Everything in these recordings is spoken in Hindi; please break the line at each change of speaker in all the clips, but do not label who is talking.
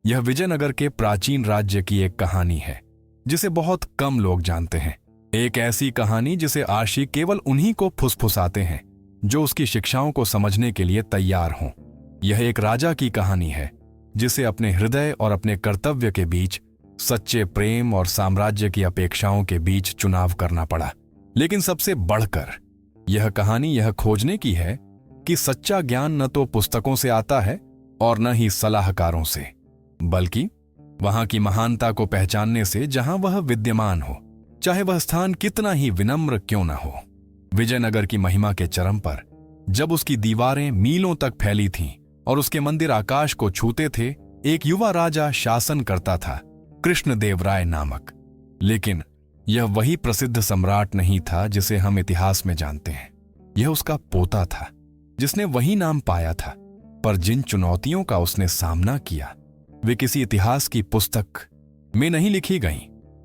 यह विजयनगर के प्राचीन राज्य की एक कहानी है जिसे बहुत कम लोग जानते हैं। एक ऐसी कहानी जिसे आशिक केवल उन्हीं को फुसफुसाते हैं जो उसकी शिक्षाओं को समझने के लिए तैयार हों। यह एक राजा की कहानी है जिसे अपने हृदय और अपने कर्तव्य के बीच, सच्चे प्रेम और साम्राज्य की अपेक्षाओं के बीच चुनाव करना पड़ा। लेकिन सबसे बढ़कर यह कहानी यह खोजने की है कि सच्चा ज्ञान न तो पुस्तकों से आता है और न ही सलाहकारों से, बल्कि वहां की महानता को पहचानने से जहां वह विद्यमान हो, चाहे वह स्थान कितना ही विनम्र क्यों न हो। विजयनगर की महिमा के चरम पर जब उसकी दीवारें मीलों तक फैली थीं और उसके मंदिर आकाश को छूते थे, एक युवा राजा शासन करता था, कृष्णदेवराय नामक। लेकिन यह वही प्रसिद्ध सम्राट नहीं था जिसे हम इतिहास में जानते हैं। यह उसका पोता था जिसने वही नाम पाया था, पर जिन चुनौतियों का उसने सामना किया वे किसी इतिहास की पुस्तक में नहीं लिखी गईं।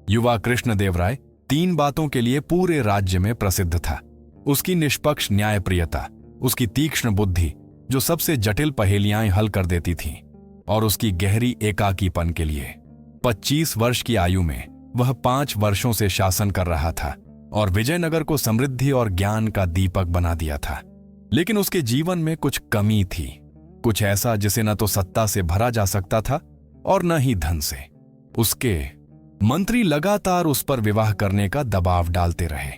युवा कृष्णदेवराय 3 बातों के लिए पूरे राज्य में प्रसिद्ध था। उसकी निष्पक्ष न्यायप्रियता, उसकी तीक्ष्ण बुद्धि जो सबसे जटिल पहेलियां हल कर देती थीं, और उसकी गहरी एकाकीपन के लिए। 25 वर्ष की आयु में वह 5 वर्षों से शासन कर रहा था और विजयनगर को समृद्धि और ज्ञान का दीपक बना दिया था। लेकिन उसके जीवन में कुछ कमी थी, कुछ ऐसा जिसे न तो सत्ता से भरा जा सकता था और न ही धन से। उसके मंत्री लगातार उस पर विवाह करने का दबाव डालते रहे।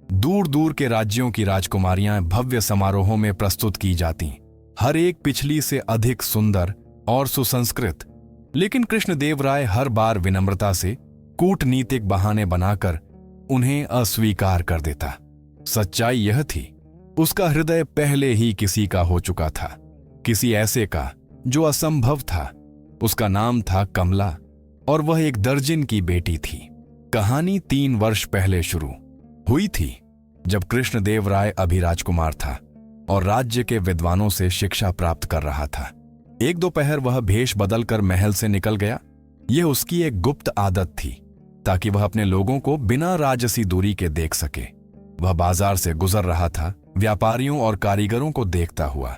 दूर दूर के राज्यों की राजकुमारियां भव्य समारोहों में प्रस्तुत की जातीं, हर एक पिछली से अधिक सुंदर और सुसंस्कृत। लेकिन कृष्णदेवराय हर बार विनम्रता से कूटनीतिक बहाने बनाकर उन्हें अस्वीकार कर देता। सच्चाई यह थी, उसका हृदय पहले ही किसी का हो चुका था, किसी ऐसे का जो असंभव था। उसका नाम था कमला और वह एक दर्जन की बेटी थी। कहानी 3 वर्ष पहले शुरू हुई थी जब कृष्णदेवराय अभी राजकुमार था और राज्य के विद्वानों से शिक्षा प्राप्त कर रहा था। एक दोपहर वह भेष बदलकर महल से निकल गया। यह उसकी एक गुप्त आदत थी ताकि वह अपने लोगों को बिना राजसी दूरी के देख सके। वह बाजार से गुजर रहा था, व्यापारियों और कारीगरों को देखता हुआ,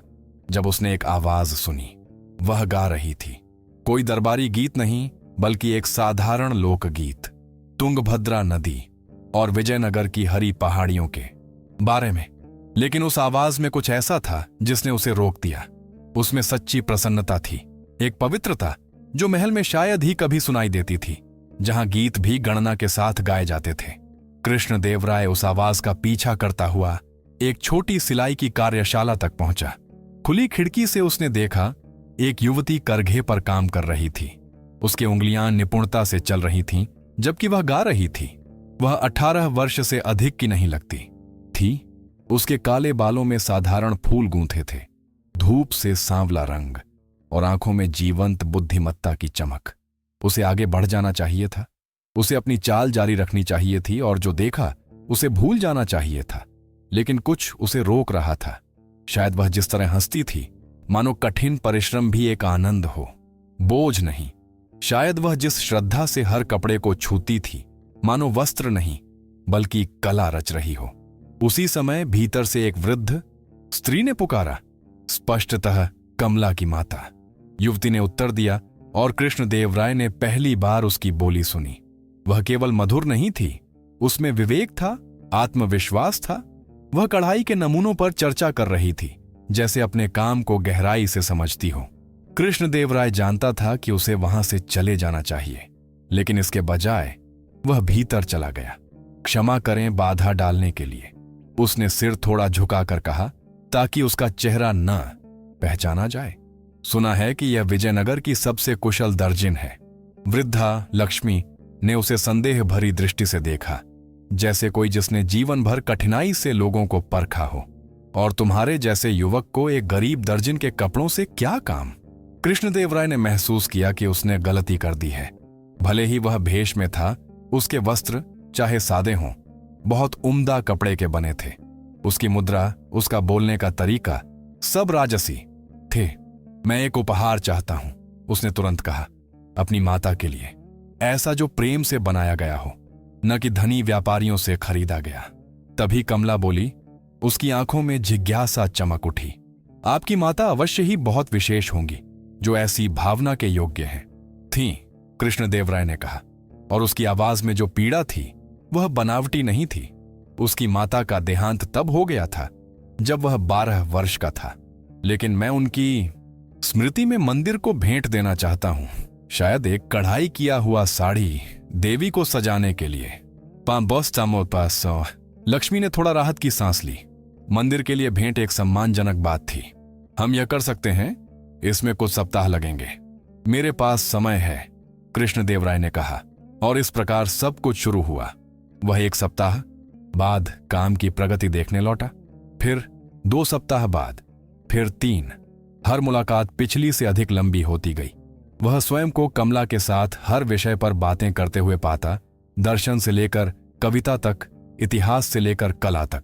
जब उसने एक आवाज सुनी। वह गा रही थी, कोई दरबारी गीत नहीं बल्कि एक साधारण लोकगीत, तुंगभद्रा नदी और विजयनगर की हरी पहाड़ियों के बारे में। लेकिन उस आवाज में कुछ ऐसा था जिसने उसे रोक दिया। उसमें सच्ची प्रसन्नता थी, एक पवित्रता जो महल में शायद ही कभी सुनाई देती थी, जहां गीत भी गणना के साथ गाए जाते थे। कृष्णदेवराय उस आवाज का पीछा करता हुआ एक छोटी सिलाई की कार्यशाला तक पहुंचा। खुली खिड़की से उसने देखा एक युवती करघे पर काम कर रही थी। उसकी उंगलियां निपुणता से चल रही थीं जबकि वह गा रही थी। वह 18 वर्ष से अधिक की नहीं लगती थी। उसके काले बालों में साधारण फूल गूंथे थे, धूप से सांवला रंग और आंखों में जीवंत बुद्धिमत्ता की चमक। उसे आगे बढ़ जाना चाहिए था, उसे अपनी चाल जारी रखनी चाहिए थी और जो देखा उसे भूल जाना चाहिए था। लेकिन कुछ उसे रोक रहा था। शायद वह जिस तरह हंसती थी मानो कठिन परिश्रम भी एक आनंद हो, बोझ नहीं। शायद वह जिस श्रद्धा से हर कपड़े को छूती थी मानो वस्त्र नहीं बल्कि कला रच रही हो। उसी समय भीतर से एक वृद्ध स्त्री ने पुकारा, स्पष्टतः कमला की माता। युवती ने उत्तर दिया और कृष्णदेवराय ने पहली बार उसकी बोली सुनी। वह केवल मधुर नहीं थी, उसमें विवेक था, आत्मविश्वास था। वह कढ़ाई के नमूनों पर चर्चा कर रही थी, जैसे अपने काम को गहराई से समझती हो। कृष्णदेवराय जानता था कि उसे वहां से चले जाना चाहिए, लेकिन इसके बजाय वह भीतर चला गया। क्षमा करें बाधा डालने के लिए, उसने सिर थोड़ा झुकाकर कहा, ताकि उसका चेहरा न पहचाना जाए। सुना है कि यह विजयनगर की सबसे कुशल दर्जिन है। वृद्धा लक्ष्मी ने उसे संदेह भरी दृष्टि से देखा, जैसे कोई जिसने जीवन भर कठिनाई से लोगों को परखा हो। और तुम्हारे जैसे युवक को एक गरीब दर्जिन के कपड़ों से क्या काम? कृष्णदेवराय ने महसूस किया कि उसने गलती कर दी है। भले ही वह भेष में था, उसके वस्त्र चाहे सादे हों, बहुत उम्दा कपड़े के बने थे। उसकी मुद्रा, उसका बोलने का तरीका सब राजसी थे। मैं एक उपहार चाहता हूं, उसने तुरंत कहा, अपनी माता के लिए, ऐसा जो प्रेम से बनाया गया हो, न कि धनी व्यापारियों से खरीदा गया। तभी कमला बोली, उसकी आंखों में जिज्ञासा चमक उठी। आपकी माता अवश्य ही बहुत विशेष होंगी जो ऐसी भावना के योग्य हैं। थीं, कृष्णदेवराय ने कहा, और उसकी आवाज में जो पीड़ा थी वह बनावटी नहीं थी। उसकी माता का देहांत तब हो गया था जब वह 12 वर्ष का था, लेकिन मैं उनकी स्मृति में मंदिर को भेंट देना चाहता हूं, शायद एक कढ़ाई किया हुआ साड़ी देवी को सजाने के लिए। लक्ष्मी ने थोड़ा राहत की सांस ली। मंदिर के लिए भेंट एक सम्मानजनक बात थी। हम यह कर सकते हैं, इसमें कुछ सप्ताह लगेंगे। मेरे पास समय है, कृष्णदेवराय ने कहा, और इस प्रकार सब कुछ शुरू हुआ। वह 1 सप्ताह बाद काम की प्रगति देखने लौटा, फिर 2 सप्ताह बाद, फिर 3। हर मुलाकात पिछली से अधिक लंबी होती गई। वह स्वयं को कमला के साथ हर विषय पर बातें करते हुए पाता, दर्शन से लेकर कविता तक, इतिहास से लेकर कला तक।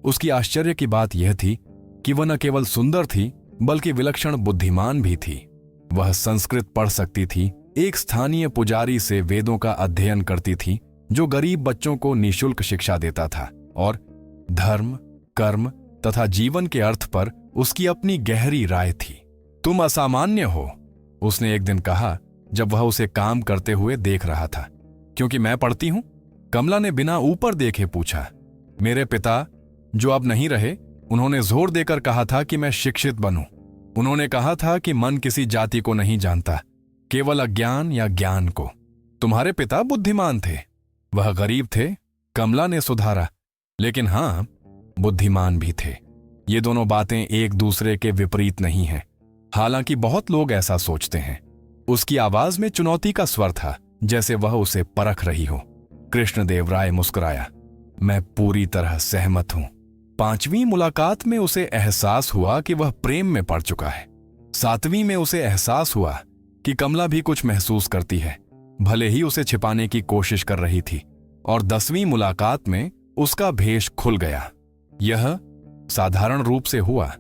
उसकी आश्चर्य की बात यह थी कि वह न केवल सुंदर थी बल्कि विलक्षण बुद्धिमान भी थी। वह संस्कृत पढ़ सकती थी, एक स्थानीय पुजारी से वेदों का अध्ययन करती थी जो गरीब बच्चों को निःशुल्क शिक्षा देता था, और धर्म, कर्म तथा जीवन के अर्थ पर उसकी अपनी गहरी राय थी। तुम असामान्य हो, उसने एक दिन कहा जब वह उसे काम करते हुए देख रहा था। क्योंकि मैं पढ़ती हूं? कमला ने बिना ऊपर देखे पूछा। मेरे पिता, जो अब नहीं रहे, उन्होंने जोर देकर कहा था कि मैं शिक्षित बनूं। उन्होंने कहा था कि मन किसी जाति को नहीं जानता, केवल अज्ञान या ज्ञान को। तुम्हारे पिता बुद्धिमान थे। वह गरीब थे, कमला ने सुधारा, लेकिन हां, बुद्धिमान भी थे। ये दोनों बातें एक दूसरे के विपरीत नहीं हैं, हालांकि बहुत लोग ऐसा सोचते हैं। उसकी आवाज में चुनौती का स्वर था, जैसे वह उसे परख रही हो। कृष्णदेवराय मुस्कुराया। मैं पूरी तरह सहमत हूं। 5वीं मुलाकात में उसे एहसास हुआ कि वह प्रेम में पड़ चुका है। 7वीं में उसे एहसास हुआ कि कमला भी कुछ महसूस करती है, भले ही उसे छिपाने की कोशिश कर रही थी। और 10वीं मुलाकात में उसका भेष खुल गया। यह साधारण रूप से हुआ।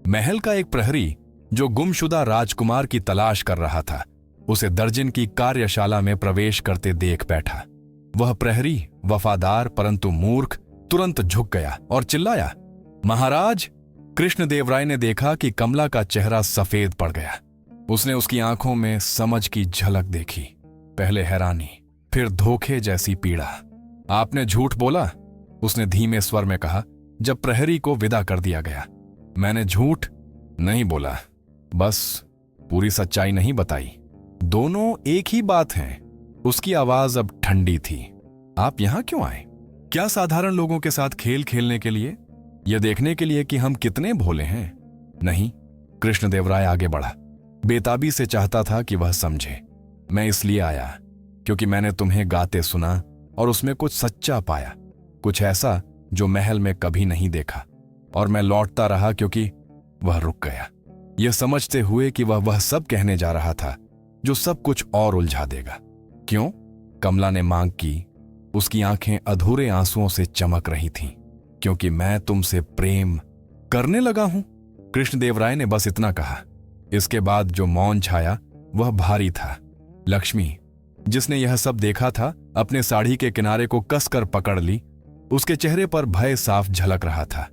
महल का एक प्रहरी जो गुमशुदा राजकुमार की तलाश कर रहा था, उसे दर्जन की कार्यशाला में प्रवेश करते देख बैठा। वह प्रहरी, वफादार परंतु मूर्ख, तुरंत झुक गया और चिल्लाया, महाराज! कृष्णदेवराय ने देखा कि कमला का चेहरा सफेद पड़ गया। उसने उसकी आंखों में समझ की झलक देखी, पहले हैरानी, फिर धोखे जैसी पीड़ा। आपने झूठ बोला, उसने धीमे स्वर में कहा जब प्रहरी को विदा कर दिया गया। मैंने झूठ नहीं बोला, बस पूरी सच्चाई नहीं बताई। दोनों एक ही बात हैं। उसकी आवाज अब ठंडी थी। आप यहां क्यों आए? क्या साधारण लोगों के साथ खेल खेलने के लिए? यह देखने के लिए कि हम कितने भोले हैं? नहीं, कृष्णदेवराय आगे बढ़ा, बेताबी से चाहता था कि वह समझे। मैं इसलिए आया क्योंकि मैंने तुम्हें गाते सुना और उसमें कुछ सच्चा पाया, कुछ ऐसा जो महल में कभी नहीं देखा। और मैं लौटता रहा क्योंकि वह रुक गया, यह समझते हुए कि वह सब कहने जा रहा था जो सब कुछ और उलझा देगा। क्यों? कमला ने मांग की। उसकी आंखें अधूरे आंसुओं से चमक रही थीं। क्योंकि मैं तुमसे प्रेम करने लगा हूं। कृष्णदेवराय ने बस इतना कहा। इसके बाद जो मौन छाया वह भारी था। लक्ष्मी, जिसने यह सब देखा था, अपने साड़ी के किनारे को कसकर पकड़ ली। उसके चेहरे पर भय साफ झलक रहा था।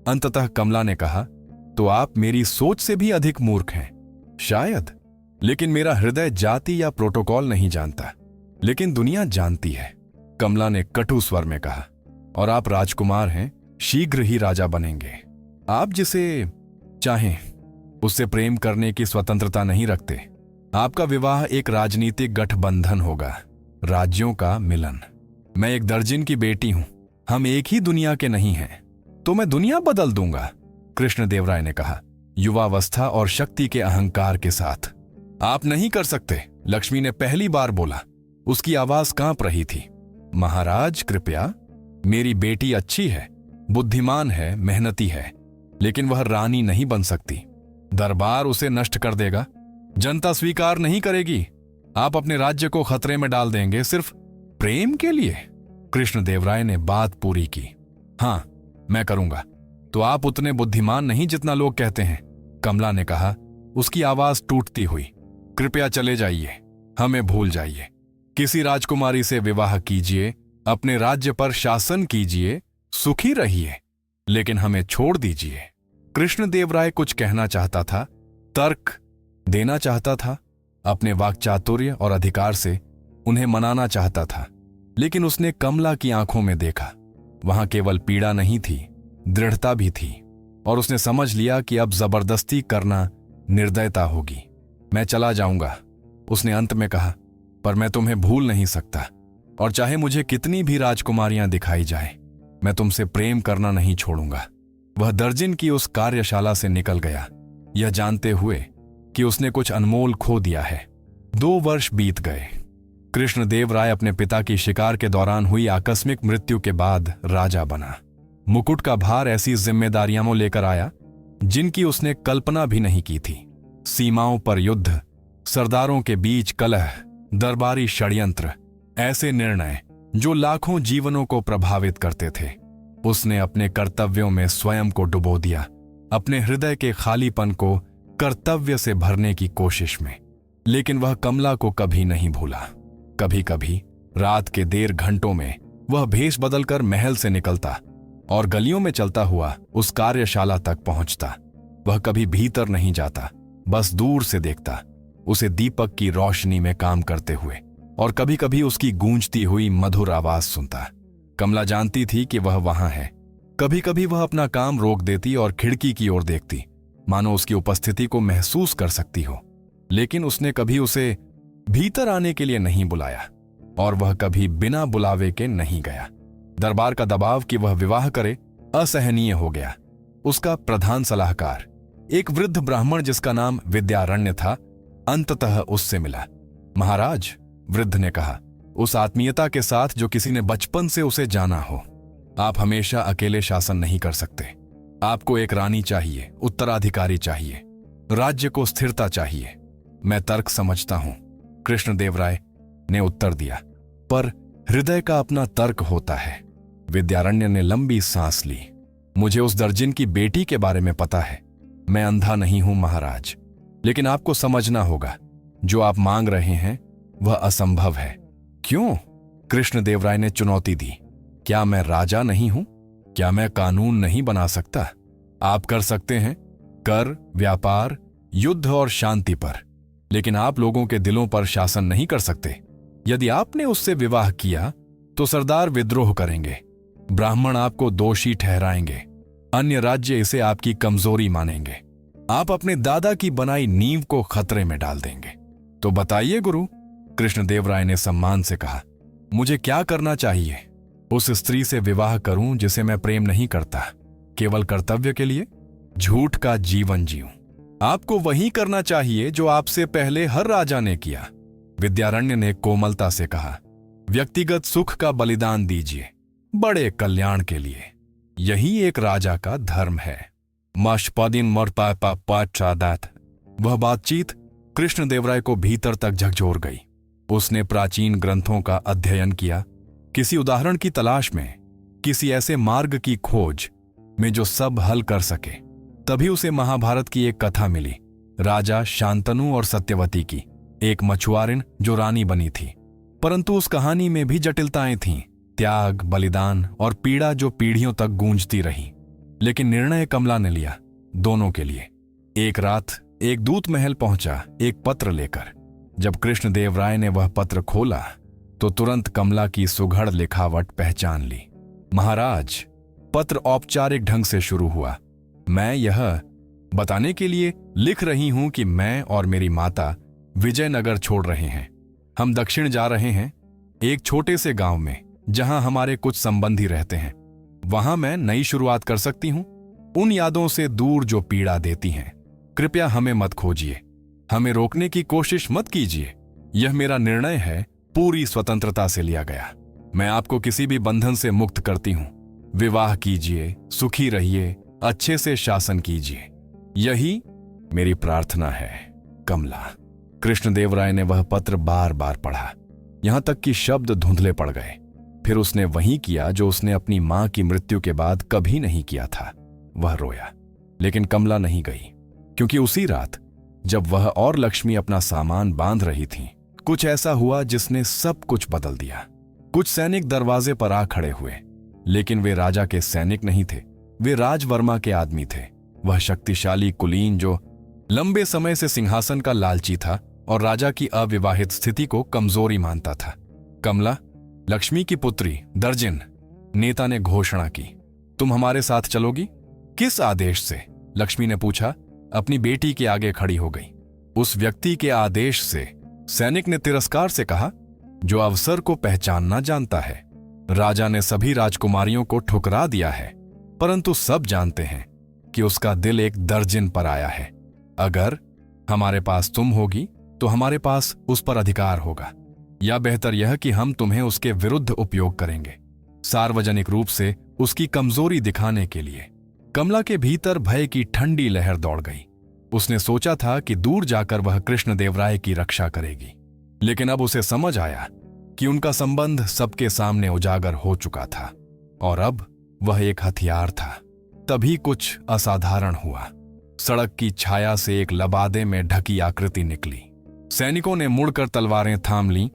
अंततः कमला ने कहा, तो आप मेरी सोच से भी अधिक मूर्ख हैं। शायद, लेकिन मेरा हृदय जाति या प्रोटोकॉल नहीं जानता, लेकिन दुनिया जानती है, कमला ने कटु स्वर में कहा। और आप राजकुमार हैं, शीघ्र ही राजा बनेंगे। आप जिसे चाहें उससे प्रेम करने की स्वतंत्रता नहीं रखते। आपका विवाह एक राजनीतिक गठबंधन होगा, राज्यों का मिलन। मैं एक दर्जन की बेटी हूं, हम एक ही दुनिया के नहीं हैं। तो मैं दुनिया बदल दूंगा, कृष्णदेवराय ने कहा, युवावस्था और शक्ति के अहंकार के साथ। आप नहीं कर सकते, लक्ष्मी ने पहली बार बोला। उसकी आवाज कांप रही थी। महाराज कृपया, मेरी बेटी अच्छी है, बुद्धिमान है, मेहनती है, लेकिन वह रानी नहीं बन सकती। दरबार उसे नष्ट कर देगा, जनता स्वीकार नहीं करेगी। आप अपने राज्य को खतरे में डाल देंगे सिर्फ प्रेम के लिए। कृष्णदेवराय ने बात पूरी की। हां, मैं करूंगा। तो आप उतने बुद्धिमान नहीं जितना लोग कहते हैं, कमला ने कहा, उसकी आवाज टूटती हुई। कृपया चले जाइए, हमें भूल जाइए। किसी राजकुमारी से विवाह कीजिए, अपने राज्य पर शासन कीजिए, सुखी रहिए, लेकिन हमें छोड़ दीजिए। कृष्णदेवराय कुछ कहना चाहता था, तर्क देना चाहता था, अपने वाक्चातुर्य और अधिकार से उन्हें मनाना चाहता था। लेकिन उसने कमला की आंखों में देखा, वहां केवल पीड़ा नहीं थी, दृढ़ता भी थी। और उसने समझ लिया कि अब जबरदस्ती करना निर्दयता होगी। मैं चला जाऊंगा, उसने अंत में कहा, पर मैं तुम्हें भूल नहीं सकता, और चाहे मुझे कितनी भी राजकुमारियां दिखाई जाए, मैं तुमसे प्रेम करना नहीं छोड़ूंगा। वह दर्जिन की उस कार्यशाला से निकल गया, यह जानते हुए कि उसने कुछ अनमोल खो दिया है। 2 वर्ष बीत गए। कृष्णदेव राय अपने पिता की शिकार के दौरान हुई आकस्मिक मृत्यु के बाद राजा बना। मुकुट का भार ऐसी जिम्मेदारियां लेकर आया जिनकी उसने कल्पना भी नहीं की थी। सीमाओं पर युद्ध, सरदारों के बीच कलह, दरबारी षड्यंत्र, ऐसे निर्णय जो लाखों जीवनों को प्रभावित करते थे। उसने अपने कर्तव्यों में स्वयं को डुबो दिया, अपने हृदय के खालीपन को कर्तव्य से भरने की कोशिश में। लेकिन वह कमला को कभी नहीं भूला। कभी कभी रात के देर घंटों में वह भेष बदलकर महल से निकलता और गलियों में चलता हुआ उस कार्यशाला तक पहुंचता। वह कभी भीतर नहीं जाता, बस दूर से देखता, उसे दीपक की रोशनी में काम करते हुए, और कभी कभी उसकी गूंजती हुई मधुर आवाज सुनता। कमला जानती थी कि वह वहां है। कभी कभी वह अपना काम रोक देती और खिड़की की ओर देखती, मानो उसकी उपस्थिति को महसूस कर सकती हो। लेकिन उसने कभी उसे भीतर आने के लिए नहीं बुलाया, और वह कभी बिना बुलावे के नहीं गया। दरबार का दबाव कि वह विवाह करे असहनीय हो गया। उसका प्रधान सलाहकार, एक वृद्ध ब्राह्मण जिसका नाम विद्यारण्य था, अंततः उससे मिला। महाराज, वृद्ध ने कहा, उस आत्मीयता के साथ जो किसी ने बचपन से उसे जाना हो, आप हमेशा अकेले शासन नहीं कर सकते। आपको एक रानी चाहिए, उत्तराधिकारी चाहिए, राज्य को स्थिरता चाहिए। मैं तर्क समझता हूं, कृष्णदेव राय ने उत्तर दिया, पर हृदय का अपना तर्क होता है। विद्यारण्य ने लंबी सांस ली। मुझे उस दर्जिन की बेटी के बारे में पता है। मैं अंधा नहीं हूं महाराज, लेकिन आपको समझना होगा, जो आप मांग रहे हैं वह असंभव है। क्यों? कृष्णदेव राय ने चुनौती दी। क्या मैं राजा नहीं हूं? क्या मैं कानून नहीं बना सकता? आप कर सकते हैं कर, व्यापार, युद्ध और शांति पर, लेकिन आप लोगों के दिलों पर शासन नहीं कर सकते। यदि आपने उससे विवाह किया तो सरदार विद्रोह करेंगे, ब्राह्मण आपको दोषी ठहराएंगे, अन्य राज्य इसे आपकी कमजोरी मानेंगे। आप अपने दादा की बनाई नींव को खतरे में डाल देंगे। तो बताइए गुरु, कृष्णदेव राय ने सम्मान से कहा, मुझे क्या करना चाहिए? उस स्त्री से विवाह करूं जिसे मैं प्रेम नहीं करता, केवल कर्तव्य के लिए? झूठ का जीवन जीऊं? आपको वही करना चाहिए जो आपसे पहले हर राजा ने किया। विद्यारण्य ने कोमलता से कहा, व्यक्तिगत सुख का बलिदान दीजिए, बड़े कल्याण के लिए। यही एक राजा का धर्म है। वह बातचीत कृष्णदेवराय को भीतर तक झकझोर गई। उसने प्राचीन ग्रंथों का अध्ययन किया, किसी उदाहरण की तलाश में, किसी ऐसे मार्ग की खोज में जो सब हल कर सके। तभी उसे महाभारत की एक कथा मिली, राजा शांतनु और सत्यवती की, एक मछुआरिन जो रानी बनी थी। परंतु उस कहानी में भी जटिलताएं थीं, त्याग, बलिदान और पीड़ा जो पीढ़ियों तक गूंजती रही। लेकिन निर्णय कमला ने लिया, दोनों के लिए। एक रात एक दूत महल पहुंचा, एक पत्र लेकर। जब कृष्णदेव राय ने वह पत्र खोला तो तुरंत कमला की सुघड़ लिखावट पहचान ली। महाराज, पत्र औपचारिक ढंग से शुरू हुआ। मैं यह बताने के लिए लिख रही हूं कि मैं और मेरी माता विजयनगर छोड़ रहे हैं। हम दक्षिण जा रहे हैं, एक छोटे से गांव में जहां हमारे कुछ संबंधी रहते हैं। वहां मैं नई शुरुआत कर सकती हूं, उन यादों से दूर जो पीड़ा देती हैं। कृपया हमें मत खोजिए, हमें रोकने की कोशिश मत कीजिए। यह मेरा निर्णय है, पूरी स्वतंत्रता से लिया गया। मैं आपको किसी भी बंधन से मुक्त करती हूं। विवाह कीजिए, सुखी रहिए, अच्छे से शासन कीजिए, यही मेरी प्रार्थना है। कमला। कृष्णदेव राय ने वह पत्र बार बार पढ़ा, यहां तक कि शब्द धुंधले पड़ गए। फिर उसने वही किया जो उसने अपनी मां की मृत्यु के बाद कभी नहीं किया था। वह रोया। लेकिन कमला नहीं गई, क्योंकि उसी रात जब वह और लक्ष्मी अपना सामान बांध रही थीं, कुछ ऐसा हुआ जिसने सब कुछ बदल दिया। कुछ सैनिक दरवाजे पर आ खड़े हुए, लेकिन वे राजा के सैनिक नहीं थे, वे राजवर्मा के आदमी थे। वह शक्तिशाली कुलीन जो लंबे समय से सिंहासन का लालची था, और राजा की अविवाहित स्थिति को कमजोरी मानता था। कमला, लक्ष्मी की पुत्री दर्जिन, नेता ने घोषणा की, तुम हमारे साथ चलोगी? किस आदेश से? लक्ष्मी ने पूछा, अपनी बेटी के आगे खड़ी हो गई। उस व्यक्ति के आदेश से, सैनिक ने तिरस्कार से कहा, जो अवसर को पहचानना जानता है। राजा ने सभी राजकुमारियों को ठुकरा दिया है, परंतु सब जानते हैं कि उसका दिल एक दर्जिन पर आया है। अगर हमारे पास तुम होगी तो हमारे पास उस पर अधिकार होगा, या बेहतर यह कि हम तुम्हें उसके विरुद्ध उपयोग करेंगे, सार्वजनिक रूप से उसकी कमजोरी दिखाने के लिए। कमला के भीतर भय की ठंडी लहर दौड़ गई। उसने सोचा था कि दूर जाकर वह कृष्णदेवराय की रक्षा करेगी, लेकिन अब उसे समझ आया कि उनका संबंध सबके सामने उजागर हो चुका था और अब वह एक हथियार था। तभी कुछ असाधारण हुआ। सड़क की छाया से एक लबादे में ढकी आकृति निकली। सैनिकों ने मुड़कर तलवारें थाम लीं,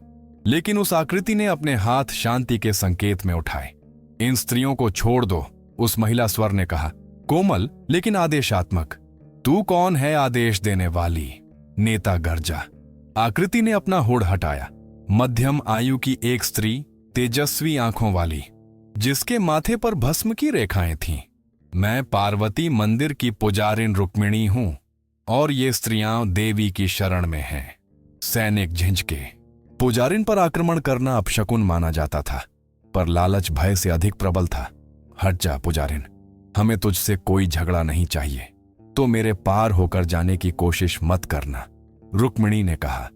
लेकिन उस आकृति ने अपने हाथ शांति के संकेत में उठाए। इन स्त्रियों को छोड़ दो, उस महिला स्वर ने कहा, कोमल लेकिन आदेशात्मक। तू कौन है आदेश देने वाली? नेता गर्जा। आकृति ने अपना हुड हटाया। मध्यम आयु की एक स्त्री, तेजस्वी आंखों वाली, जिसके माथे पर भस्म की रेखाएं थीं। मैं पार्वती मंदिर की पुजारिन रुक्मिणी हूं और ये स्त्रियां देवी की शरण में हैं। सैनिक झिंझके। पुजारिन पर आक्रमण करना अपशकुन माना जाता था, पर लालच भय से अधिक प्रबल था। हट जा पुजारिन, हमें तुझसे कोई झगड़ा नहीं चाहिए, तो मेरे पार होकर जाने की कोशिश मत करना, रुक्मिणी ने कहा।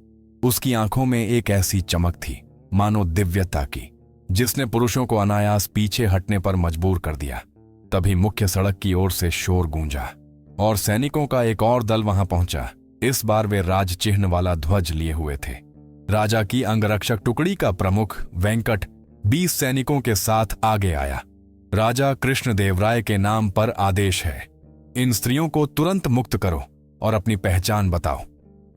उसकी आंखों में एक ऐसी चमक थी मानो दिव्यता की, जिसने पुरुषों को अनायास पीछे हटने पर मजबूर कर दिया। तभी मुख्य सड़क की ओर से शोर गूंजा और सैनिकों का एक और दल वहां पहुंचा। इस बार वे राज चिन्ह वाला ध्वज लिए हुए थे। राजा की अंगरक्षक टुकड़ी का प्रमुख वेंकट 20 सैनिकों के साथ आगे आया। राजा कृष्णदेवराय के नाम पर आदेश है, इन स्त्रियों को तुरंत मुक्त करो और अपनी पहचान बताओ।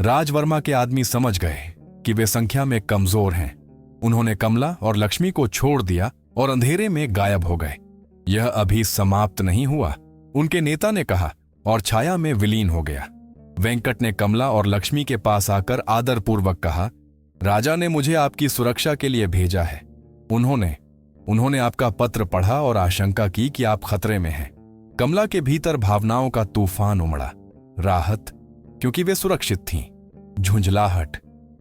राजवर्मा के आदमी समझ गए कि वे संख्या में कमजोर हैं। उन्होंने कमला और लक्ष्मी को छोड़ दिया और अंधेरे में गायब हो गए। यह अभी समाप्त नहीं हुआ, उनके नेता ने कहा, और छाया में विलीन हो गया। वेंकट ने कमला और लक्ष्मी के पास आकर आदरपूर्वक कहा, राजा ने मुझे आपकी सुरक्षा के लिए भेजा है। उन्होंने आपका पत्र पढ़ा और आशंका की कि आप खतरे में हैं। कमला के भीतर भावनाओं का तूफान उमड़ा। राहत, क्योंकि वे सुरक्षित थीं। झुंझलाहट,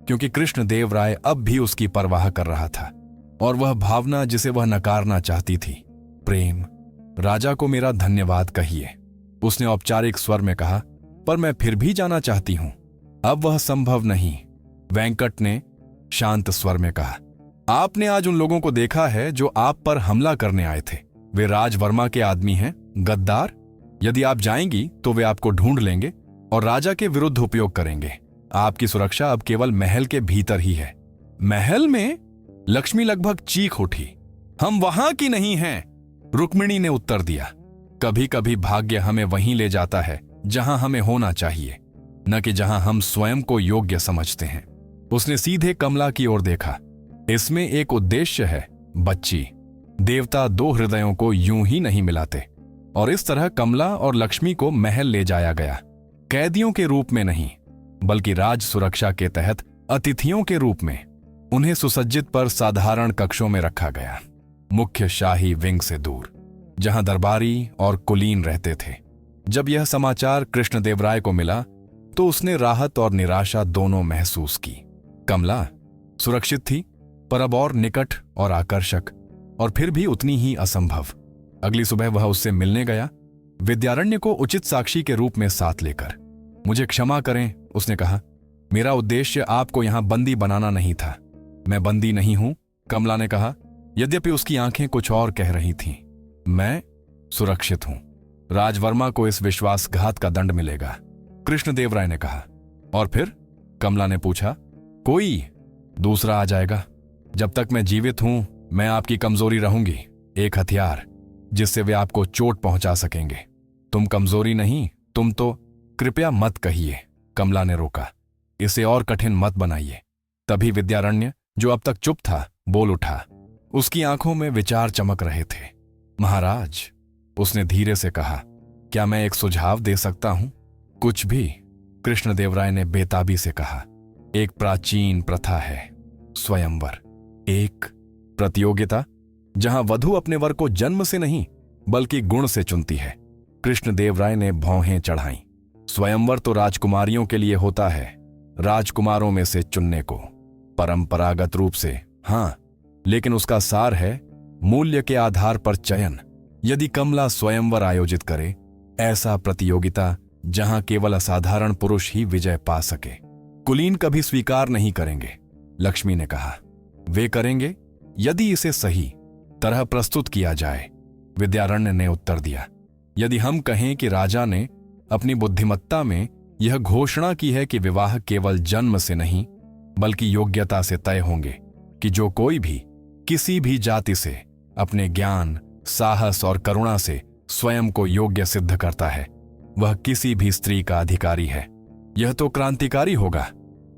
क्योंकि कृष्णदेवराय अब भी उसकी परवाह कर रहा था। और वह भावना जिसे वह नकारना चाहती थी, प्रेम। राजा को मेरा धन्यवाद कहिए, उसने औपचारिक स्वर में कहा, पर मैं फिर भी जाना चाहती हूं। अब वह संभव नहीं, वेंकट ने शांत स्वर में कहा। आपने आज उन लोगों को देखा है जो आप पर हमला करने आए थे। वे राजवर्मा के आदमी हैं, गद्दार। यदि आप जाएंगी तो वे आपको ढूंढ लेंगे और राजा के विरुद्ध उपयोग करेंगे। आपकी सुरक्षा अब केवल महल के भीतर ही है। महल में? लक्ष्मी लगभग चीख उठी। हम वहां की नहीं हैं, रुक्मिणी ने उत्तर दिया। कभी कभी भाग्य हमें वहीं ले जाता है जहां हमें होना चाहिए, न कि जहां हम स्वयं को योग्य समझते हैं। उसने सीधे कमला की ओर देखा। इसमें एक उद्देश्य है, बच्ची। देवता दो हृदयों को यूं ही नहीं मिलाते। और इस तरह कमला और लक्ष्मी को महल ले जाया गया, कैदियों के रूप में नहीं, बल्कि राज सुरक्षा के तहत अतिथियों के रूप में। उन्हें सुसज्जित पर साधारण कक्षों में रखा गया, मुख्य शाही विंग से दूर, जहां दरबारी और कुलीन रहते थे। जब यह समाचार कृष्णदेवराय को मिला तो उसने राहत और निराशा दोनों महसूस की। कमला सुरक्षित थी, पर अब और निकट और आकर्षक, और फिर भी उतनी ही असंभव। अगली सुबह वह उससे मिलने गया, विद्यारण्य को उचित साक्षी के रूप में साथ लेकर। मुझे क्षमा करें, उसने कहा, मेरा उद्देश्य आपको यहां बंदी बनाना नहीं था। मैं बंदी नहीं हूं, कमला ने कहा, यद्यपि उसकी आंखें कुछ और कह रही थीं। मैं सुरक्षित हूं। राजवर्मा को इस विश्वासघात का दंड मिलेगा, कृष्णदेवराय ने कहा। और फिर? कमला ने पूछा। कोई दूसरा आ जाएगा। जब तक मैं जीवित हूं, मैं आपकी कमजोरी रहूंगी, एक हथियार जिससे वे आपको चोट पहुंचा सकेंगे। तुम कमजोरी नहीं, तुम तो। कृपया मत कहिए, कमला ने रोका। इसे और कठिन मत बनाइए। तभी विद्यारण्य, जो अब तक चुप था, बोल उठा। उसकी आंखों में विचार चमक रहे थे। महाराज, उसने धीरे से कहा, क्या मैं एक सुझाव दे सकता हूं? कुछ भी, कृष्णदेवराय ने बेताबी से कहा। एक प्राचीन प्रथा है स्वयंवर, एक प्रतियोगिता जहां वधू अपने वर को जन्म से नहीं बल्कि गुण से चुनती है। कृष्णदेवराय ने भौहें चढ़ाईं। स्वयंवर तो राजकुमारियों के लिए होता है, राजकुमारों में से चुनने को, परंपरागत रूप से हां, लेकिन उसका सार है मूल्य के आधार पर चयन। यदि कमला स्वयंवर आयोजित करे, ऐसा प्रतियोगिता जहां केवल असाधारण पुरुष ही विजय पा सके, कुलीन कभी स्वीकार नहीं करेंगे। लक्ष्मी ने कहा, वे करेंगे यदि इसे सही तरह प्रस्तुत किया जाए। विद्यारण्य ने उत्तर दिया, यदि हम कहें कि राजा ने अपनी बुद्धिमत्ता में यह घोषणा की है कि विवाह केवल जन्म से नहीं बल्कि योग्यता से तय होंगे, कि जो कोई भी किसी भी जाति से अपने ज्ञान, साहस और करुणा से स्वयं को योग्य सिद्ध करता है, वह किसी भी स्त्री का अधिकारी है, यह तो क्रांतिकारी होगा।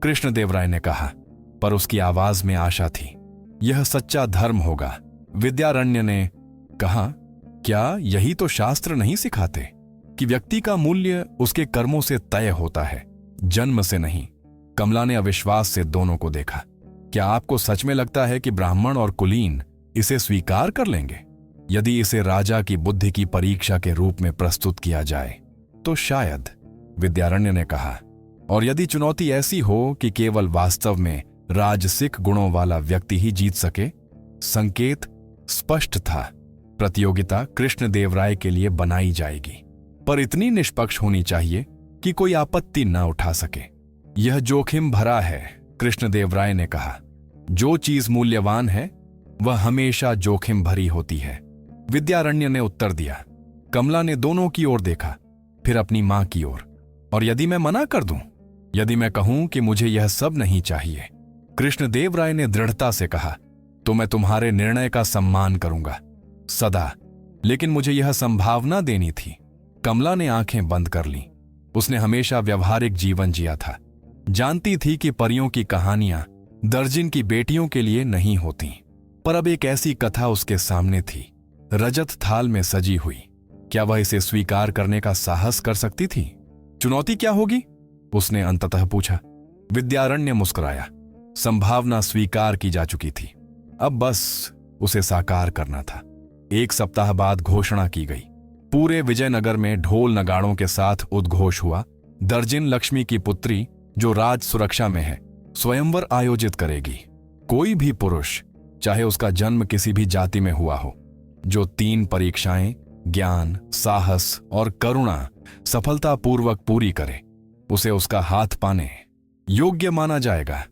कृष्णदेवराय ने कहा, पर उसकी आवाज में आशा थी, यह सच्चा धर्म होगा। विद्यारण्य ने कहा, क्या यही तो शास्त्र नहीं सिखाते कि व्यक्ति का मूल्य उसके कर्मों से तय होता है, जन्म से नहीं। कमला ने अविश्वास से दोनों को देखा। क्या आपको सच में लगता है कि ब्राह्मण और कुलीन इसे स्वीकार कर लेंगे? यदि इसे राजा की बुद्धि की परीक्षा के रूप में प्रस्तुत किया जाए तो शायद, विद्यारण्य ने कहा। और यदि चुनौती ऐसी हो कि केवल वास्तव में राजसिक गुणों वाला व्यक्ति ही जीत सके? संकेत स्पष्ट था, प्रतियोगिता कृष्णदेवराय के लिए बनाई जाएगी, पर इतनी निष्पक्ष होनी चाहिए कि कोई आपत्ति न उठा सके। यह जोखिम भरा है, कृष्णदेवराय ने कहा। जो चीज मूल्यवान है वह हमेशा जोखिम भरी होती है, विद्यारण्य ने उत्तर दिया। कमला ने दोनों की ओर देखा, फिर अपनी मां की ओर। और यदि मैं मना कर दूं, यदि मैं कहूं कि मुझे यह सब नहीं चाहिए? कृष्णदेवराय ने दृढ़ता से कहा, तो मैं तुम्हारे निर्णय का सम्मान करूंगा सदा, लेकिन मुझे यह संभावना देनी थी। कमला ने आंखें बंद कर लीं। उसने हमेशा व्यवहारिक जीवन जिया था, जानती थी कि परियों की कहानियां दर्जन की बेटियों के लिए नहीं होती, पर अब एक ऐसी कथा उसके सामने थी, रजत थाल में सजी हुई। क्या वह इसे स्वीकार करने का साहस कर सकती थी? चुनौती क्या होगी? उसने अंततः पूछा। विद्यारण्य मुस्कुराया। संभावना स्वीकार की जा चुकी थी, अब बस उसे साकार करना था। 1 सप्ताह बाद घोषणा की गई। पूरे विजयनगर में ढोल नगाड़ों के साथ उद्घोष हुआ, दर्जन लक्ष्मी की पुत्री जो राज सुरक्षा में है स्वयंवर आयोजित करेगी। कोई भी पुरुष, चाहे उसका जन्म किसी भी जाति में हुआ हो, जो 3 परीक्षाएं ज्ञान, साहस और करुणा सफलतापूर्वक पूरी करे, उसे उसका हाथ पाने योग्य माना जाएगा।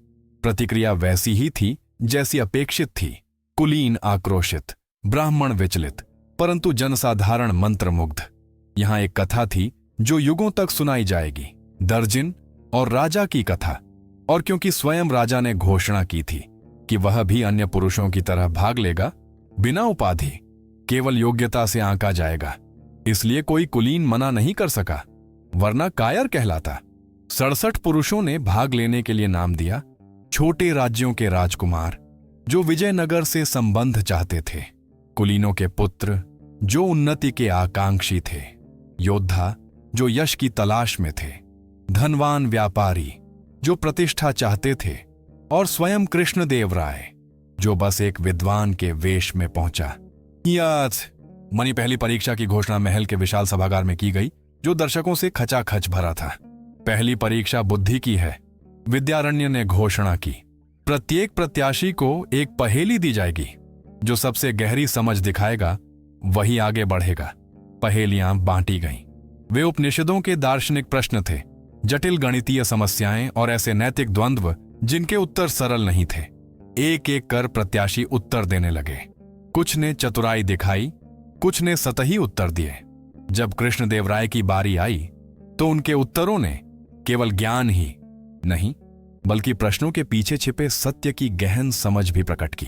प्रतिक्रिया वैसी ही थी जैसी अपेक्षित थी। कुलीन आक्रोशित, ब्राह्मण विचलित, परंतु जनसाधारण मंत्रमुग्ध। यहां एक कथा थी जो युगों तक सुनाई जाएगी, दर्जन और राजा की कथा। और क्योंकि स्वयं राजा ने घोषणा की थी कि वह भी अन्य पुरुषों की तरह भाग लेगा, बिना उपाधि, केवल योग्यता से आंका जाएगा, इसलिए कोई कुलीन मना नहीं कर सका, वरना कायर कहलाता। 67 पुरुषों ने भाग लेने के लिए नाम दिया, छोटे राज्यों के राजकुमार जो विजयनगर से संबंध चाहते थे, कुलीनों के पुत्र जो उन्नति के आकांक्षी थे, योद्धा जो यश की तलाश में थे, धनवान व्यापारी जो प्रतिष्ठा चाहते थे, और स्वयं कृष्णदेवराय जो बस एक विद्वान के वेश में पहुंचा। मनी पहली परीक्षा की घोषणा महल के विशाल सभागार में की गई, जो दर्शकों से खचाखच भरा था। पहली परीक्षा बुद्धि की है, विद्यारण्य ने घोषणा की। प्रत्येक प्रत्याशी को एक पहेली दी जाएगी, जो सबसे गहरी समझ दिखाएगा वही आगे बढ़ेगा। पहेलियां बांटी गईं। वे उपनिषदों के दार्शनिक प्रश्न थे, जटिल गणितीय समस्याएं और ऐसे नैतिक द्वंद्व जिनके उत्तर सरल नहीं थे। एक एक कर प्रत्याशी उत्तर देने लगे। कुछ ने चतुराई दिखाई, कुछ ने सतही उत्तर दिए। जब कृष्णदेवराय की बारी आई तो उनके उत्तरों ने केवल ज्ञान ही नहीं बल्कि प्रश्नों के पीछे छिपे सत्य की गहन समझ भी प्रकट की।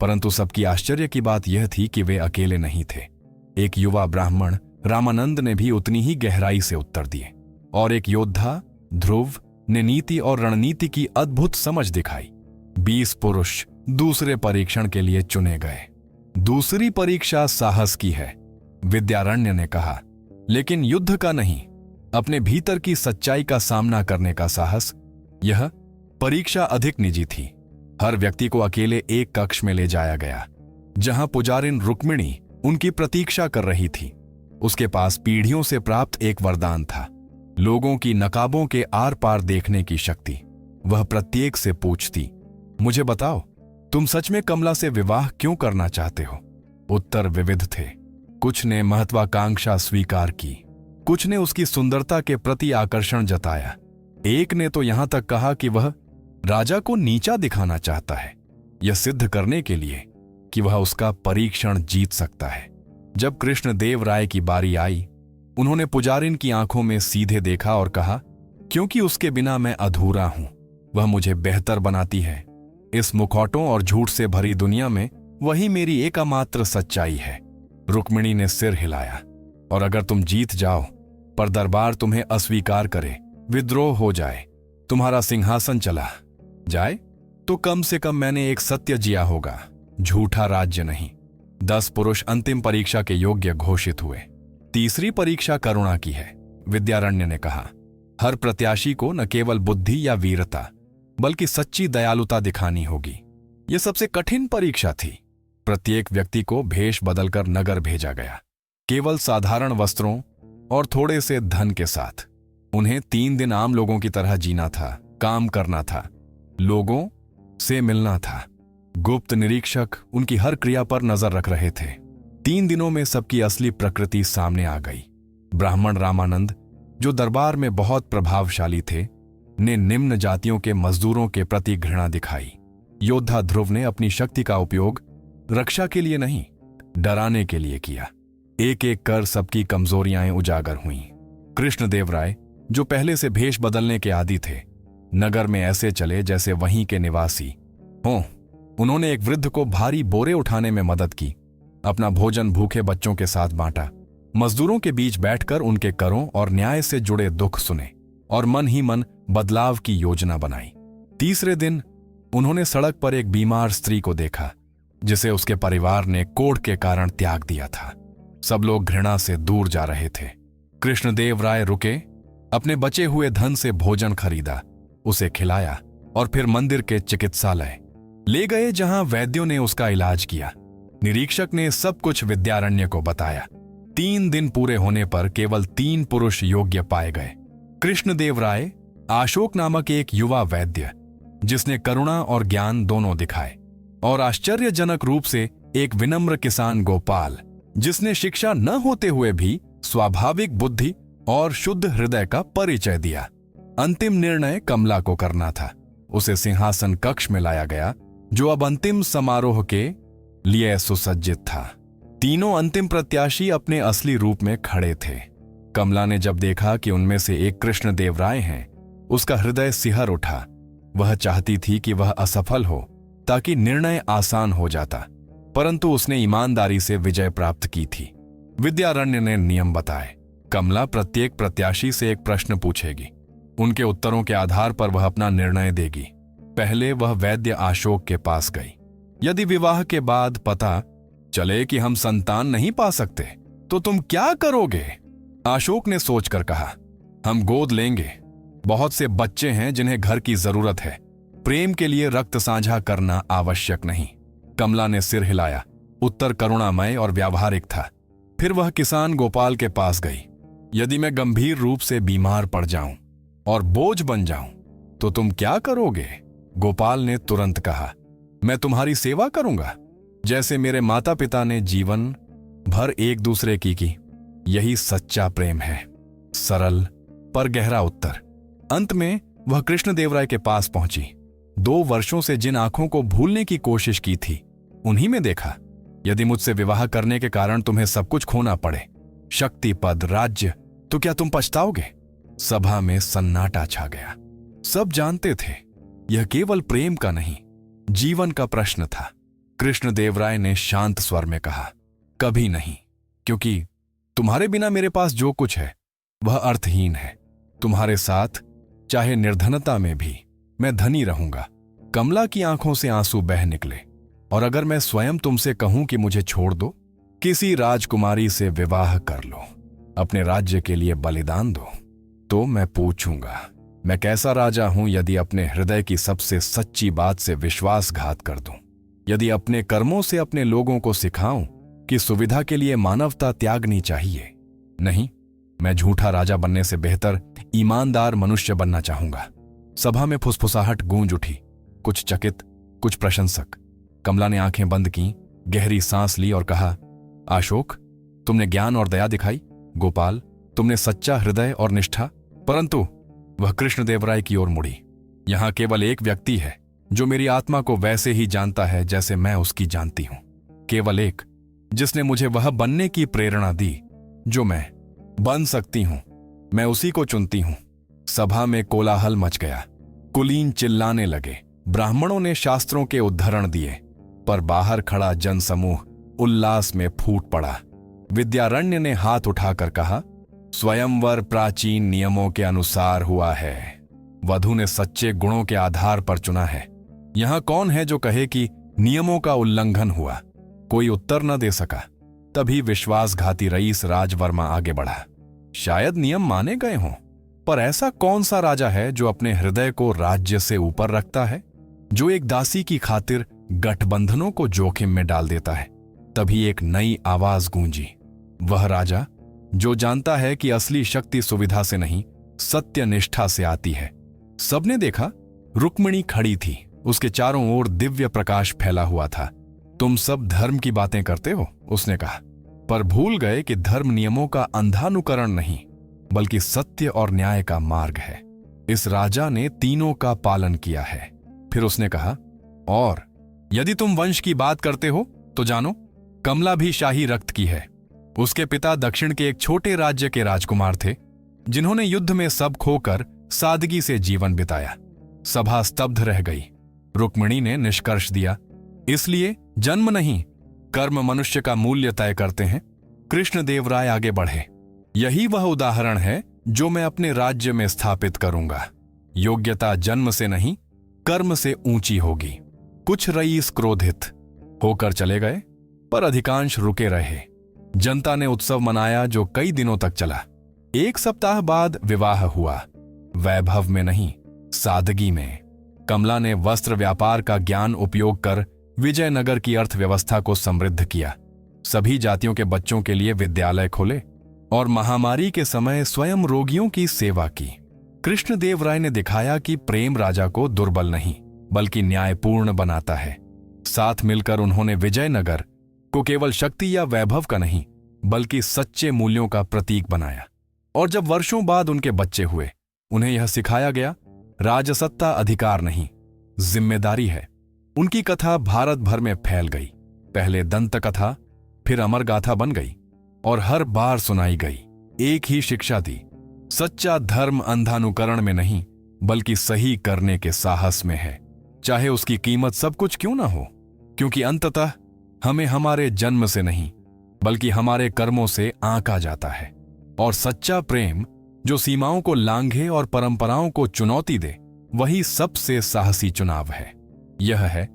परंतु सबकी आश्चर्य की बात यह थी कि वे अकेले नहीं थे। एक युवा ब्राह्मण रामानंद ने भी उतनी ही गहराई से उत्तर दिए, और एक योद्धा ध्रुव ने नीति और रणनीति की अद्भुत समझ दिखाई। 20 पुरुष दूसरे परीक्षण के लिए चुने गए। दूसरी परीक्षा साहस की है, विद्यारण्य ने कहा, लेकिन युद्ध का नहीं, अपने भीतर की सच्चाई का सामना करने का साहस। यह परीक्षा अधिक निजी थी। हर व्यक्ति को अकेले एक कक्ष में ले जाया गया, जहां पुजारिन रुक्मिणी उनकी प्रतीक्षा कर रही थी। उसके पास पीढ़ियों से प्राप्त एक वरदान था, लोगों की नकाबों के आर पार देखने की शक्ति। वह प्रत्येक से पूछती, मुझे बताओ, तुम सच में कमला से विवाह क्यों करना चाहते हो? उत्तर विविध थे। कुछ ने महत्वाकांक्षा स्वीकार की, कुछ ने उसकी सुंदरता के प्रति आकर्षण जताया। एक ने तो यहां तक कहा कि वह राजा को नीचा दिखाना चाहता है, यह सिद्ध करने के लिए कि वह उसका परीक्षण जीत सकता है। जब कृष्णदेव राय की बारी आई, उन्होंने पुजारिन की आंखों में सीधे देखा और कहा, क्योंकि उसके बिना मैं अधूरा हूं, वह मुझे बेहतर बनाती है। इस मुखौटों और झूठ से भरी दुनिया में वही मेरी एकमात्र सच्चाई है। रुक्मिणी ने सिर हिलाया, और अगर तुम जीत जाओ, पर दरबार तुम्हें अस्वीकार करे, विद्रोह हो जाए, तुम्हारा सिंहासन चला जाए, तो कम से कम मैंने एक सत्य जिया होगा, झूठा राज्य नहीं। 10 पुरुष अंतिम परीक्षा के योग्य घोषित हुए। तीसरी परीक्षा करुणा की है, विद्यारण्य ने कहा। हर प्रत्याशी को न केवल बुद्धि या वीरता, बल्कि सच्ची दयालुता दिखानी होगी। यह सबसे कठिन परीक्षा थी। प्रत्येक व्यक्ति को भेष बदलकर नगर भेजा गया, केवल साधारण वस्त्रों और थोड़े से धन के साथ। उन्हें 3 दिन आम लोगों की तरह जीना था, काम करना था, लोगों से मिलना था। गुप्त निरीक्षक उनकी हर क्रिया पर नजर रख रहे थे। 3 दिनों में सबकी असली प्रकृति सामने आ गई। ब्राह्मण रामानंद, जो दरबार में बहुत प्रभावशाली थे, ने निम्न जातियों के मजदूरों के प्रति घृणा दिखाई। योद्धा ध्रुव ने अपनी शक्ति का उपयोग रक्षा के लिए नहीं, डराने के लिए किया। एक एक कर सबकी कमजोरियां उजागर हुईं। कृष्णदेव राय, जो पहले से भेष बदलने के आदी थे, नगर में ऐसे चले जैसे वहीं के निवासी हों। उन्होंने एक वृद्ध को भारी बोरे उठाने में मदद की, अपना भोजन भूखे बच्चों के साथ बांटा, मजदूरों के बीच बैठकर उनके करों और न्याय से जुड़े दुख सुने और मन ही मन बदलाव की योजना बनाई। तीसरे दिन उन्होंने सड़क पर एक बीमार स्त्री को देखा, जिसे उसके परिवार ने कोढ़ के कारण त्याग दिया था। सब लोग घृणा से दूर जा रहे थे। कृष्णदेव राय रुके, अपने बचे हुए धन से भोजन खरीदा, उसे खिलाया और फिर मंदिर के चिकित्सालय ले गए, जहां वैद्यों ने उसका इलाज किया। निरीक्षक ने सब कुछ विद्यारण्य को बताया। 3 दिन पूरे होने पर केवल 3 पुरुष योग्य पाए गए। कृष्णदेव राय, अशोक नामक एक युवा वैद्य, जिसने करुणा और ज्ञान दोनों दिखाए, और आश्चर्यजनक रूप से एक विनम्र किसान गोपाल, जिसने शिक्षा न होते हुए भी स्वाभाविक बुद्धि और शुद्ध हृदय का परिचय दिया। अंतिम निर्णय कमला को करना था। उसे सिंहासन कक्ष में लाया गया, जो अब अंतिम समारोह के लिए सुसज्जित था। तीनों अंतिम प्रत्याशी अपने असली रूप में खड़े थे। कमला ने जब देखा कि उनमें से एक कृष्णदेव राय हैं, उसका हृदय सिहर उठा। वह चाहती थी कि वह असफल हो, ताकि निर्णय आसान हो जाता, परंतु उसने ईमानदारी से विजय प्राप्त की थी। विद्यारण्य ने नियम बताए। कमला प्रत्येक प्रत्याशी से एक प्रश्न पूछेगी। उनके उत्तरों के आधार पर वह अपना निर्णय देगी। पहले वह वैद्य अशोक के पास गई। यदि विवाह के बाद पता चले कि हम संतान नहीं पा सकते, तो तुम क्या करोगे? अशोक ने सोचकर कहा, हम गोद लेंगे। बहुत से बच्चे हैं जिन्हें घर की जरूरत है। प्रेम के लिए रक्त साझा करना आवश्यक नहीं। कमला ने सिर हिलाया। उत्तर करुणामय और व्यावहारिक था। फिर वह किसान गोपाल के पास गई। यदि मैं गंभीर रूप से बीमार पड़ जाऊं और बोझ बन जाऊं, तो तुम क्या करोगे? गोपाल ने तुरंत कहा, मैं तुम्हारी सेवा करूंगा, जैसे मेरे माता पिता ने जीवन भर एक दूसरे की। यही सच्चा प्रेम है। सरल पर गहरा उत्तर। अंत में वह कृष्णदेव राय के पास पहुंची। 2 वर्षों से जिन आंखों को भूलने की कोशिश की थी, उन्हीं में देखा। यदि मुझसे विवाह करने के कारण तुम्हें सब कुछ खोना पड़े, शक्ति, पद, राज्य, तो क्या तुम पछताओगे? सभा में सन्नाटा छा गया। सब जानते थे यह केवल प्रेम का नहीं, जीवन का प्रश्न था। कृष्णदेव राय ने शांत स्वर में कहा, कभी नहीं, क्योंकि तुम्हारे बिना मेरे पास जो कुछ है वह अर्थहीन है। तुम्हारे साथ चाहे निर्धनता में भी मैं धनी रहूंगा। कमला की आंखों से आंसू बह निकले। और अगर मैं स्वयं तुमसे कहूं कि मुझे छोड़ दो, किसी राजकुमारी से विवाह कर लो, अपने राज्य के लिए बलिदान दो, तो मैं पूछूंगा, मैं कैसा राजा हूं यदि अपने हृदय की सबसे सच्ची बात से विश्वासघात कर दूं, यदि अपने कर्मों से अपने लोगों को सिखाऊं कि सुविधा के लिए मानवता त्यागनी चाहिए। नहीं, मैं झूठा राजा बनने से बेहतर ईमानदार मनुष्य बनना चाहूंगा। सभा में फुसफुसाहट गूंज उठी, कुछ चकित, कुछ प्रशंसक। कमला ने आंखें बंद की, गहरी सांस ली और कहा, अशोक, तुमने ज्ञान और दया दिखाई। गोपाल, तुमने सच्चा हृदय और निष्ठा। परंतु वह कृष्णदेवराय की ओर मुड़ी। यहां केवल एक व्यक्ति है जो मेरी आत्मा को वैसे ही जानता है जैसे मैं उसकी जानती हूं। केवल एक, जिसने मुझे वह बनने की प्रेरणा दी जो मैं बन सकती हूं। मैं उसी को चुनती हूं। सभा में कोलाहल मच गया। कुलीन चिल्लाने लगे। ब्राह्मणों ने शास्त्रों के उद्धरण दिए, पर बाहर खड़ा जनसमूह उल्लास में फूट पड़ा। विद्यारण्य ने हाथ उठाकर कहा, स्वयंवर प्राचीन नियमों के अनुसार हुआ है। वधू ने सच्चे गुणों के आधार पर चुना है। यहां कौन है जो कहे कि नियमों का उल्लंघन हुआ? कोई उत्तर न दे सका। तभी विश्वासघाती रईस राजवर्मा आगे बढ़ा। शायद नियम माने गए हों, पर ऐसा कौन सा राजा है जो अपने हृदय को राज्य से ऊपर रखता है, जो एक दासी की खातिर गठबंधनों को जोखिम में डाल देता है? तभी एक नई आवाज गूंजी। वह राजा जो जानता है कि असली शक्ति सुविधा से नहीं, सत्य निष्ठा से आती है। सबने देखा, रुक्मिणी खड़ी थी। उसके चारों ओर दिव्य प्रकाश फैला हुआ था। तुम सब धर्म की बातें करते हो, उसने कहा, पर भूल गए कि धर्म नियमों का अंधानुकरण नहीं, बल्कि सत्य और न्याय का मार्ग है। इस राजा ने तीनों का पालन किया है। फिर उसने कहा, और यदि तुम वंश की बात करते हो तो जानो, कमला भी शाही रक्त की है। उसके पिता दक्षिण के एक छोटे राज्य के राजकुमार थे, जिन्होंने युद्ध में सब खोकर सादगी से जीवन बिताया। सभा स्तब्ध रह गई। रुक्मिणी ने निष्कर्ष दिया, इसलिए जन्म नहीं, कर्म मनुष्य का मूल्य तय करते हैं। कृष्णदेवराय आगे बढ़े। यही वह उदाहरण है जो मैं अपने राज्य में स्थापित करूंगा। योग्यता जन्म से नहीं, कर्म से ऊंची होगी। कुछ रईस क्रोधित होकर चले गए, पर अधिकांश रुके रहे। जनता ने उत्सव मनाया जो कई दिनों तक चला। एक सप्ताह बाद विवाह हुआ, वैभव में नहीं, सादगी में। कमला ने वस्त्र व्यापार का ज्ञान उपयोग कर विजयनगर की अर्थव्यवस्था को समृद्ध किया। सभी जातियों के बच्चों के लिए विद्यालय खोले और महामारी के समय स्वयं रोगियों की सेवा की। कृष्णदेवराय ने दिखाया कि प्रेम राजा को दुर्बल नहीं, बल्कि न्यायपूर्ण बनाता है। साथ मिलकर उन्होंने विजयनगर को केवल शक्ति या वैभव का नहीं, बल्कि सच्चे मूल्यों का प्रतीक बनाया। और जब वर्षों बाद उनके बच्चे हुए, उन्हें यह सिखाया गया, राजसत्ता अधिकार नहीं, जिम्मेदारी है। उनकी कथा भारत भर में फैल गई। पहले दंत कथा, फिर अमर गाथा बन गई और हर बार सुनाई गई। एक ही शिक्षा दी, सच्चा धर्म अंधानुकरण में नहीं, बल्कि सही करने के साहस में है, चाहे उसकी कीमत सब कुछ क्यों ना हो। क्योंकि अंततः हमें हमारे जन्म से नहीं, बल्कि हमारे कर्मों से आंका जाता है। और सच्चा प्रेम जो सीमाओं को लांघे और परंपराओं को चुनौती दे, वही सबसे साहसी चुनाव है। यह है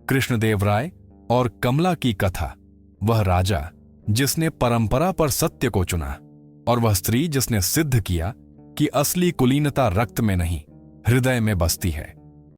कृष्णदेवराय और कमला की कथा। वह राजा जिसने परंपरा पर सत्य को चुना, और वह स्त्री जिसने सिद्ध किया कि असली कुलीनता रक्त में नहीं, हृदय में बसती है।